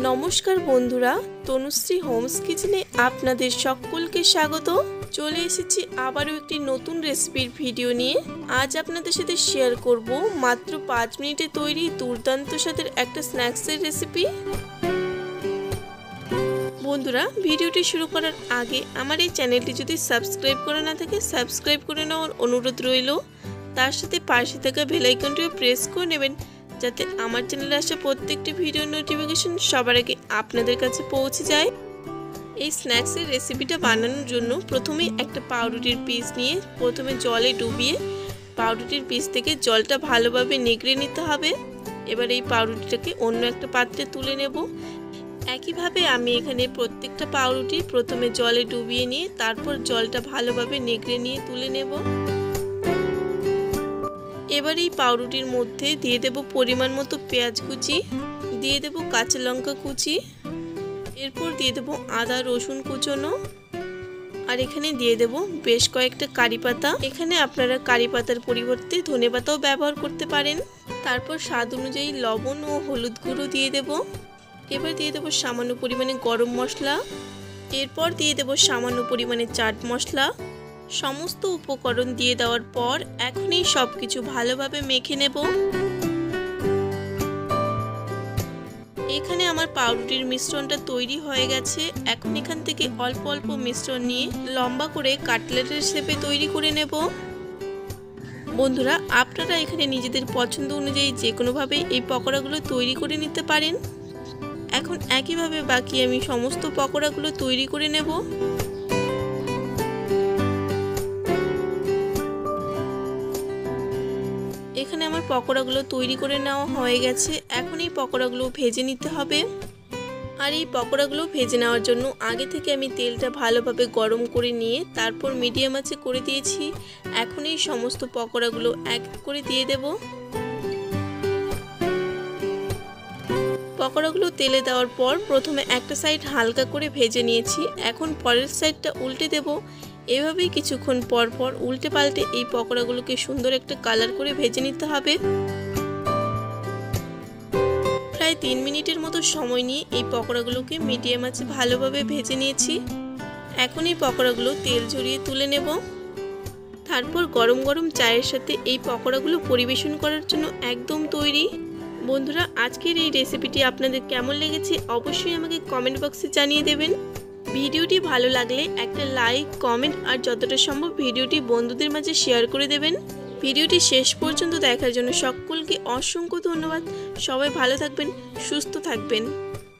নমস্কার বন্ধুরা, তনুশ্রী হোমস কিচেনে আপনাদের সকলকে স্বাগত। চলে এসেছি আবারও একটি নতুন রেসিপির ভিডিও নিয়ে। আজ আপনাদের সাথে শেয়ার করব মাত্র 5 মিনিটে তৈরি দুর্দান্ত স্বাদের একটা স্ন্যাক্সের রেসিপি। বন্ধুরা, ভিডিওটি শুরু করার আগে আমার এই চ্যানেলটি যদি সাবস্ক্রাইব করা না থাকে সাবস্ক্রাইব করে নেওয়ার অনুরোধ রইল। তার সাথে পাশে থাকা বেল আইকনটিও প্রেস করে নেবেন, যাতে আমার চ্যানেলে আসা প্রত্যেকটি ভিডিও নোটিফিকেশন সবার আগে আপনাদের কাছে পৌঁছে যায়। এই স্ন্যাক্সের রেসিপিটা বানানোর জন্য প্রথমে একটা পাউরুটির পিস নিয়ে প্রথমে জলে ডুবিয়ে পাউরুটির পিস থেকে জলটা ভালোভাবে নিগড়ে নিতে হবে। এবার এই পাউরুটিটাকে অন্য একটা পাত্রে তুলে নেব। একইভাবে আমি এখানে প্রত্যেকটা পাউরুটি প্রথমে জলে ডুবিয়ে নিয়ে তারপর জলটা ভালোভাবে নিগড়ে নিয়ে তুলে নেব। এবার এই পাউরুটির মধ্যে দিয়ে দেব পরিমাণ মতো পেঁয়াজ কুচি, দিয়ে দেব কাঁচা লঙ্কা কুচি, এরপর দিয়ে দেব আদা রসুন কুচনো, আর এখানে দিয়ে দেব বেশ কয়েকটা কারি পাতা। এখানে আপনারা কারি পাতার পরিবর্তে ধনেপাতাও ব্যবহার করতে পারেন। তারপর স্বাদ অনুযায়ী লবণ ও হলুদ গুঁড়ো দিয়ে দেব। এবার দিয়ে দেব সামান্য পরিমাণে গরম মশলা, এরপর দিয়ে দেব সামান্য পরিমাণে চাট মশলা। সমস্ত উপকরণ দিয়ে দেওয়ার পর এখনই সব কিছু ভালোভাবে মেখে নেব। এখানে আমার পাউরুটির মিশ্রণটা তৈরি হয়ে গেছে। এখন এখান থেকে অল্প অল্প মিশ্রণ নিয়ে লম্বা করে কাটলেটের শেপে তৈরি করে নেব। বন্ধুরা, আপনারা এখানে নিজেদের পছন্দ অনুযায়ী যে কোনোভাবে এই পকোড়াগুলো তৈরি করে নিতে পারেন। এখন একইভাবে বাকি আমি সমস্ত পকোড়াগুলো তৈরি করে নেব। এখানে আমার পকোড়াগুলো তৈরি করে নেওয়া হয়ে গেছে। এখন এই পকোড়াগুলো ভেজে নিতে হবে। আর এই পকোড়াগুলো ভেজে নেওয়ার জন্য আগে থেকে আমি তেলটা ভালোভাবে গরম করে নিয়ে তারপর মিডিয়াম আঁচে করে দিয়েছি। এখন এই সমস্ত পকোড়াগুলো এক করে দিয়ে দেব। পকোড়াগুলো তেলে দেওয়ার পর প্রথমে একটা সাইড হালকা করে ভেজে নিয়েছি। এখন পরের সাইডটা উল্টে দেব। এভাবেই কিছুক্ষণ পর পর উল্টে পাল্টে এই পকোড়াগুলোকে সুন্দর একটা কালার করে ভেজে নিতে হবে। প্রায় 3 মিনিটের মতো সময় নিয়ে এই পকোড়াগুলোকে মিডিয়াম আঁচে ভালোভাবে ভেজে নিয়েছি। এখন এই পকোড়াগুলো তেল ঝরিয়ে তুলে নেব। তারপর গরম গরম চায়ের সাথে এই পকোড়াগুলো পরিবেশন করার জন্য একদম তৈরি। বন্ধুরা, আজকের এই রেসিপিটি আপনাদের কেমন লেগেছে অবশ্যই আমাকে কমেন্ট বক্সে জানিয়ে দেবেন। ভিডিওটি ভালো লাগলে একটা লাইক, কমেন্ট আর যতটা সম্ভব ভিডিওটি বন্ধুদের মাঝে শেয়ার করে দেবেন। ভিডিওটি শেষ পর্যন্ত দেখার জন্য সকলকে অসংখ্য ধন্যবাদ। সবাই ভালো থাকবেন, সুস্থ থাকবেন।